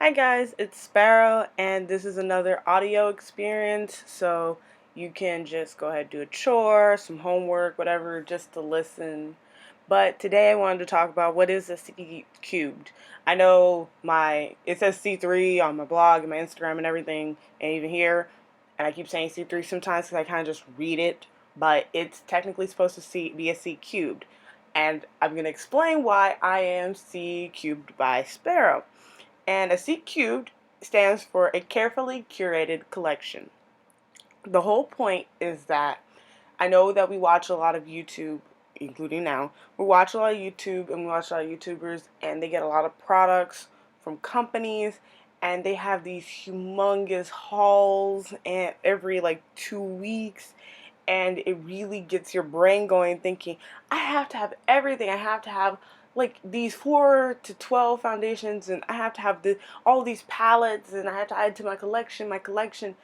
Hi guys, it's Sparrow, and this is another audio experience, so you can just go ahead and do a chore, some homework, whatever, just to listen. But today I wanted to talk about what is a C cubed. I know it says C3 on my blog and my Instagram and everything, and even here, and I keep saying C3 sometimes because I kind of just read it, but it's technically supposed to be a C cubed. And I'm going to explain why I am C cubed by Sparrow. And a C cubed stands for a carefully curated collection. The whole point is that I know that we watch a lot of YouTube, including now. We watch a lot of YouTube and we watch a lot of YouTubers, and they get a lot of products from companies, and they have these humongous hauls and every like 2 weeks, and it really gets your brain going thinking, I have to have everything. I have to have like these 4 to 12 foundations, and I have to have all these palettes, and I have to add to my collection.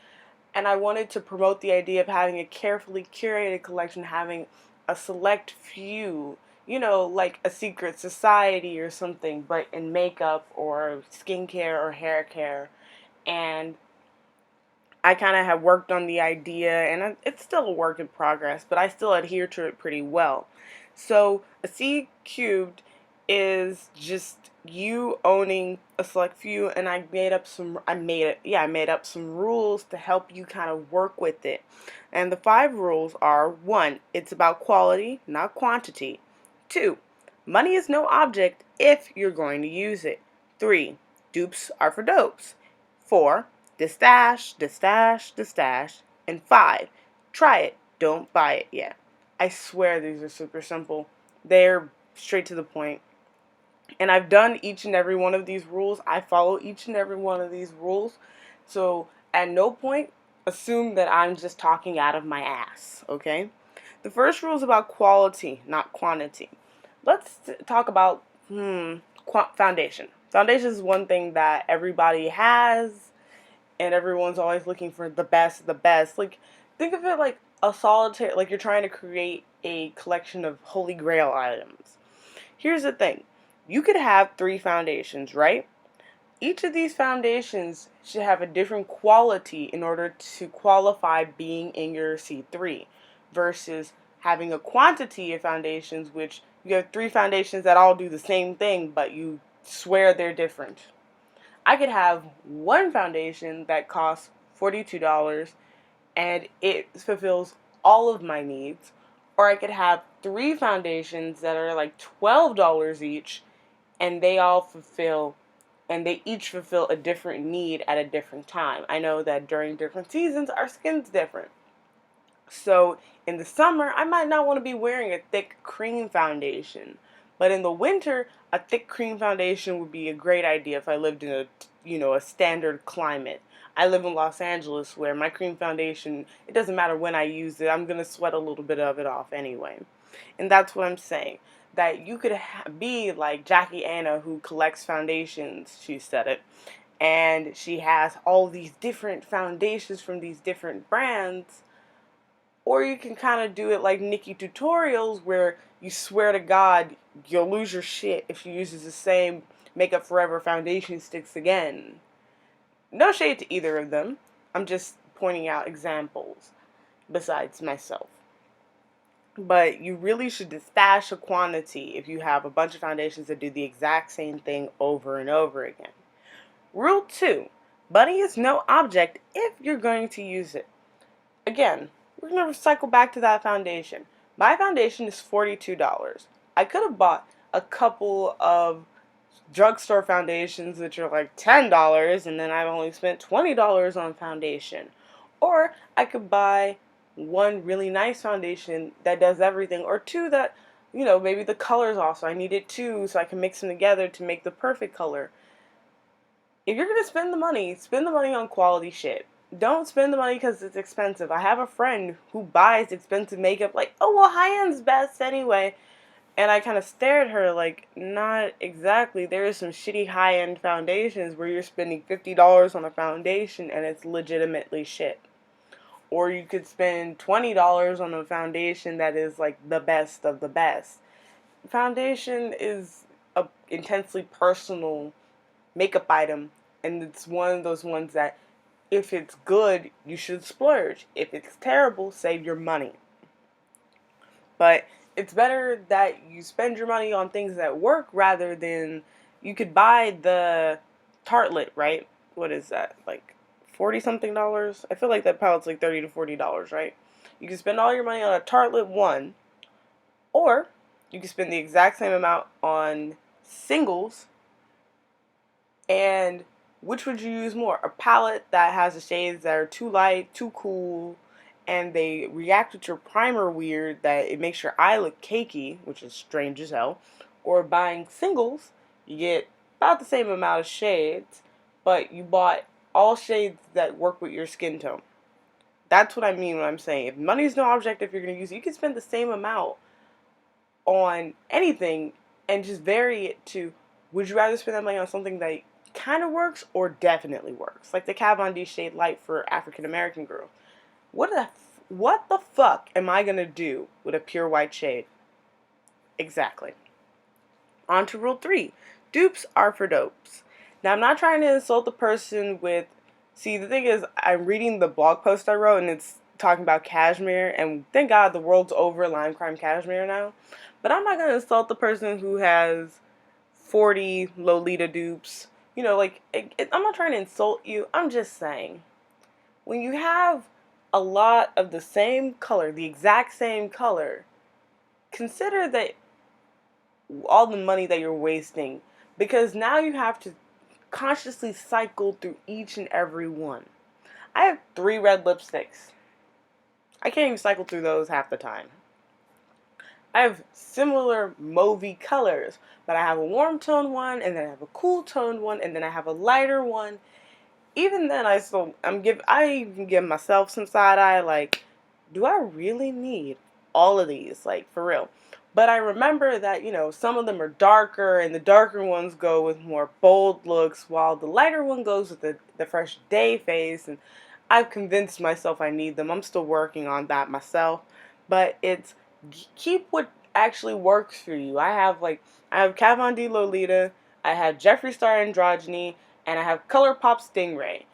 And I wanted to promote the idea of having a carefully curated collection, having a select few, like a secret society or something, but in makeup or skincare or hair care. And I kind of have worked on the idea, and it's still a work in progress, but I still adhere to it pretty well. So a C cubed is just you owning a select few, and I made up some rules to help you kind of work with it. And the 5 rules are: 1, it's about quality, not quantity. 2, money is no object if you're going to use it. 3, dupes are for dopes. 4, the stash. And 5, try it, don't buy it yet. I swear these are super simple. They're straight to the point. And I've done each and every one of these rules. I follow each and every one of these rules. So at no point assume that I'm just talking out of my ass, okay? The first rule is about quality, not quantity. Let's talk about foundation. Foundation is one thing that everybody has, and everyone's always looking for the best of the best. Like, think of it like a solitaire, like you're trying to create a collection of holy grail items. Here's the thing. You could have 3 foundations, right? Each of these foundations should have a different quality in order to qualify being in your C3 versus having a quantity of foundations, which you have 3 foundations that all do the same thing, but you swear they're different. I could have one foundation that costs $42 and it fulfills all of my needs, or I could have 3 foundations that are like $12 each, and they each fulfill a different need at a different time. I know that during different seasons our skin's different. So in the summer, I might not want to be wearing a thick cream foundation. But in the winter, a thick cream foundation would be a great idea if I lived in a standard climate. I live in Los Angeles, where my cream foundation, it doesn't matter when I use it, I'm going to sweat a little bit of it off anyway. And that's what I'm saying. That you could be like Jackie Anna, who collects foundations, she said it. And she has all these different foundations from these different brands. Or you can kind of do it like Nikki Tutorials, where you swear to God you'll lose your shit if she uses the same Makeup Forever foundation sticks again. No shade to either of them. I'm just pointing out examples besides myself. But you really should stash a quantity if you have a bunch of foundations that do the exact same thing over and over again. Rule 2. Money is no object if you're going to use it. Again, we're going to cycle back to that foundation. My foundation is $42. I could have bought a couple of drugstore foundations which are like $10, and then I've only spent $20 on foundation. Or I could buy one really nice foundation that does everything, or 2 that, maybe the color's off, so I needed 2 so I can mix them together to make the perfect color. If you're going to spend the money on quality shit. Don't spend the money because it's expensive. I have a friend who buys expensive makeup like, oh, well, high-end's best anyway. And I kind of stare at her like, not exactly. There is some shitty high-end foundations where you're spending $50 on a foundation and it's legitimately shit. Or you could spend $20 on a foundation that is like the best of the best. Foundation is a intensely personal makeup item, And it's one of those ones that if it's good, you should splurge. If it's terrible, save your money. But it's better that you spend your money on things that work rather than you could buy the tartlet, right? What is that? Like 40 something dollars? I feel like that palette's like $30 to $40, right? You can spend all your money on a tartlet one, or you can spend the exact same amount on singles. And which would you use more? A palette that has the shades that are too light, too cool, and they react with your primer weird that it makes your eye look cakey, which is strange as hell. Or buying singles, you get about the same amount of shades, but you bought all shades that work with your skin tone. That's what I mean when I'm saying if money is no object, if you're going to use it, you can spend the same amount on anything and just vary it to would you rather spend that money on something that kind of works or definitely works? Like the Kat Von D shade light for African American girl. What the fuck am I going to do with a pure white shade? Exactly. On to rule 3. Dupes are for dopes. Now, I'm not trying to insult the person with... See, the thing is, I'm reading the blog post I wrote, and it's talking about cashmere, and thank God the world's over lime crime cashmere now. But I'm not going to insult the person who has 40 Lolita dupes. You know, like, I'm not trying to insult you. I'm just saying, when you have a lot of the same color, the exact same color, consider that all the money that you're wasting, because now you have to consciously cycle through each and every one. I have 3 red lipsticks. I can't even cycle through those half the time. I have similar mauvey colors, but I have a warm toned one, and then I have a cool toned one, and then I have a lighter one. Even then, I even give myself some side eye, like, do I really need all of these? Like, for real. But I remember that, you know, some of them are darker, and the darker ones go with more bold looks, while the lighter one goes with the fresh day face, and I've convinced myself I need them. I'm still working on that myself. But it's, keep what actually works for you. I have Kat Von D Lolita, I have Jeffree Star Androgyny, and I have ColourPop Stingray.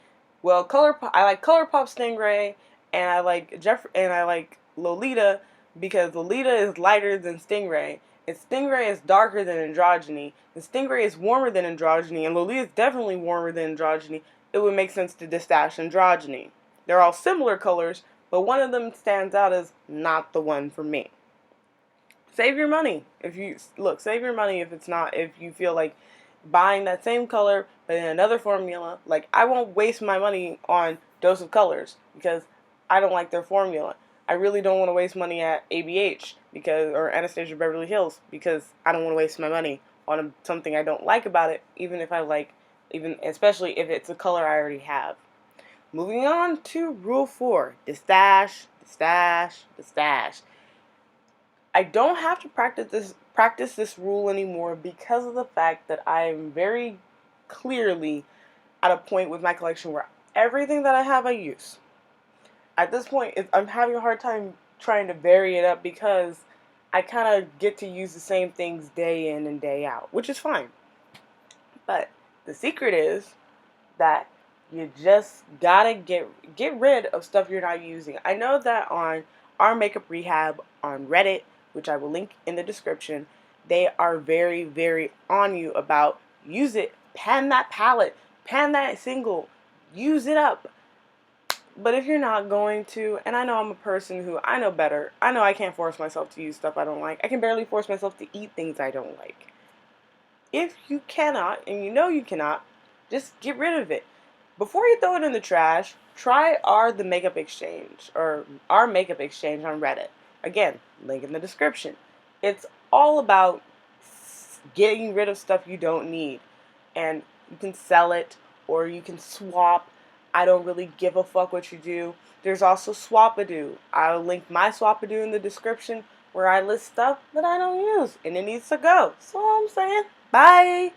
Well, I like ColourPop Stingray, and I like Lolita because Lolita is lighter than Stingray, and Stingray is darker than Androgyny, and Stingray is warmer than Androgyny, and Lolita is definitely warmer than Androgyny. It would make sense to distash Androgyny. They're all similar colors, but one of them stands out as not the one for me. Save your money. Save your money if you feel like buying that same color but in another formula. Like, I won't waste my money on Dose of Colors because I don't like their formula. I really don't want to waste money at ABH or Anastasia Beverly Hills because I don't want to waste my money on something I don't like about it, especially if it's a color I already have. Moving on to rule 4, the stash. I don't have to practice this rule anymore because of the fact that I am very clearly at a point with my collection where everything that I have I use. At this point, I'm having a hard time trying to vary it up because I kind of get to use the same things day in and day out, which is fine. But the secret is that you just gotta get rid of stuff you're not using. I know that on our makeup rehab on Reddit, which I will link in the description, they are very, very on you about use it, pan that palette, pan that single, use it up. But if you're not going to, and I know I'm a person who, I know better, I know I can't force myself to use stuff I don't like. I can barely force myself to eat things I don't like. If you cannot, and you know you cannot, just get rid of it. Before you throw it in the trash, try our makeup exchange on Reddit. Again, link in the description. It's all about getting rid of stuff you don't need. And you can sell it or you can swap. I don't really give a fuck what you do. There's also Swapadoo. I'll link my Swapadoo in the description where I list stuff that I don't use and it needs to go. So I'm saying, bye.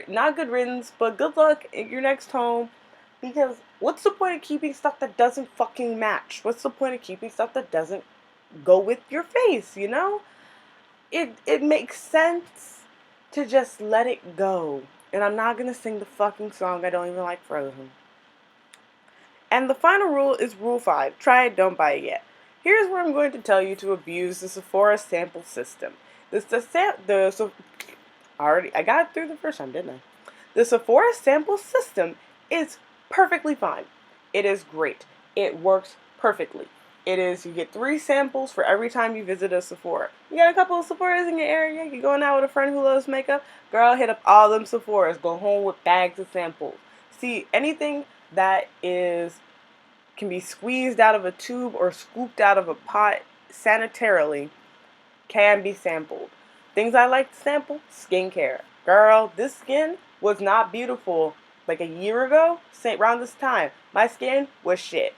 Not good riddance, but good luck at your next home. Because what's the point of keeping stuff that doesn't fucking match? What's the point of keeping stuff that doesn't go with your face, It makes sense to just let it go. And I'm not going to sing the fucking song. I don't even like Frozen. And the final rule is Rule 5. Try it, don't buy it yet. Here's where I'm going to tell you to abuse the Sephora sample system. I got it through the first time, didn't I? The Sephora sample system is perfectly fine. It is great. It works perfectly. You get 3 samples for every time you visit a Sephora. You got a couple of Sephoras in your area, you're going out with a friend who loves makeup, girl, hit up all them Sephoras. Go home with bags of samples. See, anything that can be squeezed out of a tube or scooped out of a pot sanitarily can be sampled. Things I like to sample, skincare. Girl, this skin was not beautiful like a year ago, around this time. My skin was shit.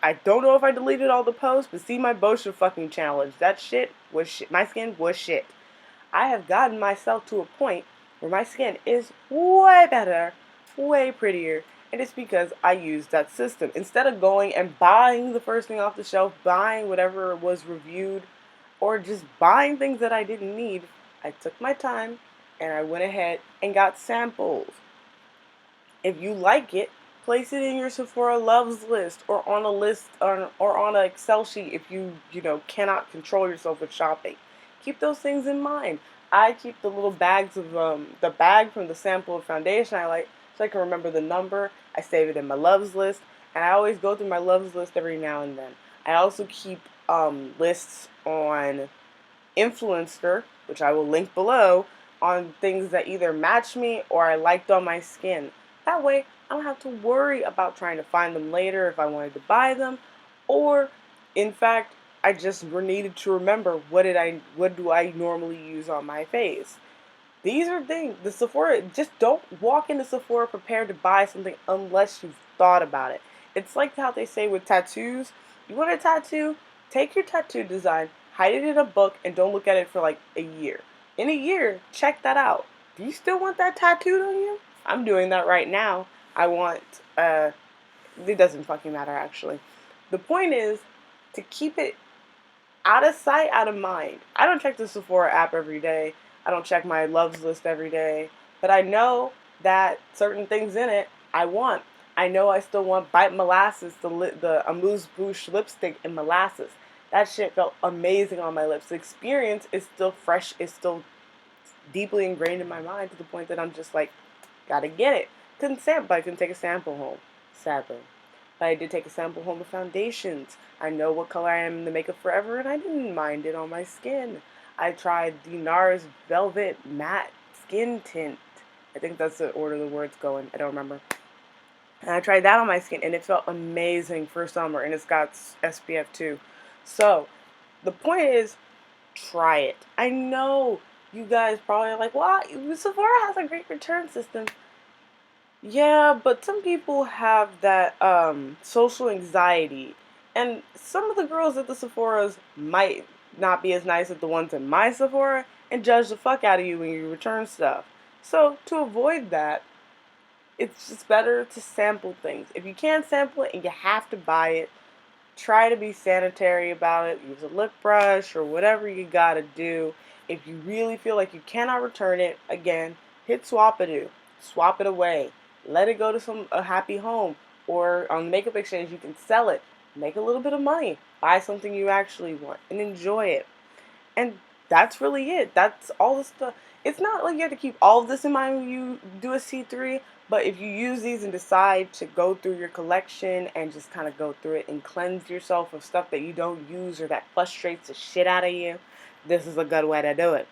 I don't know if I deleted all the posts, but see my Bosha fucking challenge. That shit was shit. My skin was shit. I have gotten myself to a point where my skin is way better, way prettier, and it's because I used that system. Instead of going and buying the first thing off the shelf, buying whatever was reviewed, or just buying things that I didn't need, I took my time and I went ahead and got samples. If you like it, place it in your Sephora loves list or on a list or on an Excel sheet if you cannot control yourself with shopping. Keep those things in mind. I keep the little bags of the bag from the sample of foundation I like so I can remember the number. I save it in my loves list, and I always go through my loves list every now and then. I also keep lists on Influencer, which I will link below, on things that either match me or I liked on my skin. That way, I don't have to worry about trying to find them later if I wanted to buy them, or in fact, I just needed to remember what do I normally use on my face. These are things, the Sephora, just don't walk into Sephora prepared to buy something unless you've thought about it. It's like how they say with tattoos, you want a tattoo, take your tattoo design, hide it in a book, and don't look at it for like a year. In a year, check that out. Do you still want that tattooed on you? I'm doing that right now. It doesn't fucking matter actually. The point is to keep it out of sight, out of mind. I don't check the Sephora app every day. I don't check my loves list every day. But I know that certain things in it I want. I know I still want Bite Molasses, the Amuse Bouche lipstick in molasses. That shit felt amazing on my lips. The experience is still fresh. It's still deeply ingrained in my mind to the point that I'm just like, gotta get it. But I couldn't take a sample home, sadly. But I did take a sample home of foundations. I know what color I am in the Makeup Forever, and I didn't mind it on my skin. I tried the NARS Velvet Matte Skin Tint. I think that's the order the words go in. I don't remember. And I tried that on my skin, and it felt amazing for summer, and it's got SPF too. So, the point is, try it. I know you guys probably are like, well, Sephora has a great return system. Yeah, but some people have that social anxiety. And some of the girls at the Sephoras might not be as nice as the ones in my Sephora and judge the fuck out of you when you return stuff. So, to avoid that, it's just better to sample things. If you can't sample it and you have to buy it, try to be sanitary about it. Use a lip brush or whatever you gotta do. If you really feel like you cannot return it, again, hit Swap-a-doo. Swap it away. Let it go to a happy home. Or on Makeup Exchange, you can sell it. Make a little bit of money. Buy something you actually want and enjoy it. And that's really it. That's all the stuff. It's not like you have to keep all of this in mind when you do a C3, but if you use these and decide to go through your collection and just kind of go through it and cleanse yourself of stuff that you don't use or that frustrates the shit out of you, this is a good way to do it.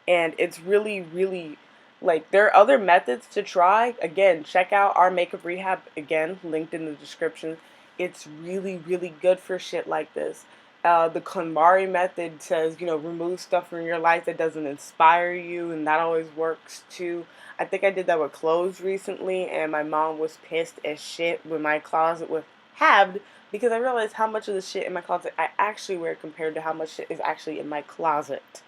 And it's really, really, like, there are other methods to try. Again, check out our makeup rehab, again, linked in the description. It's really, really good for shit like this. The KonMari method says, remove stuff from your life that doesn't inspire you, and that always works too. I think I did that with clothes recently, and my mom was pissed as shit when my closet was halved because I realized how much of the shit in my closet I actually wear compared to how much shit is actually in my closet.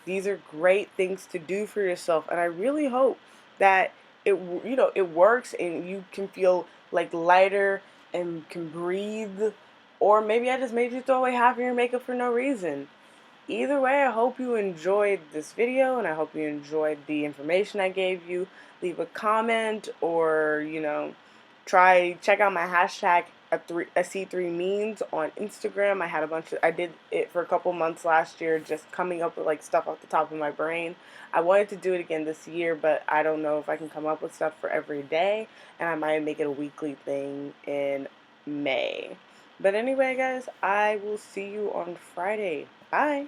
These are great things to do for yourself, and I really hope that it works and you can feel like lighter and can breathe. Or maybe I just made you throw away half of your makeup for no reason. either way, I hope you enjoyed this video and I hope you enjoyed the information I gave you. Leave a comment, or check out my hashtag a C3 means on Instagram. I did it for a couple months last year, just coming up with like stuff off the top of my brain. I wanted to do it again this year, but I don't know if I can come up with stuff for every day, and I might make it a weekly thing in May. But anyway, guys, I will see you on Friday. Bye.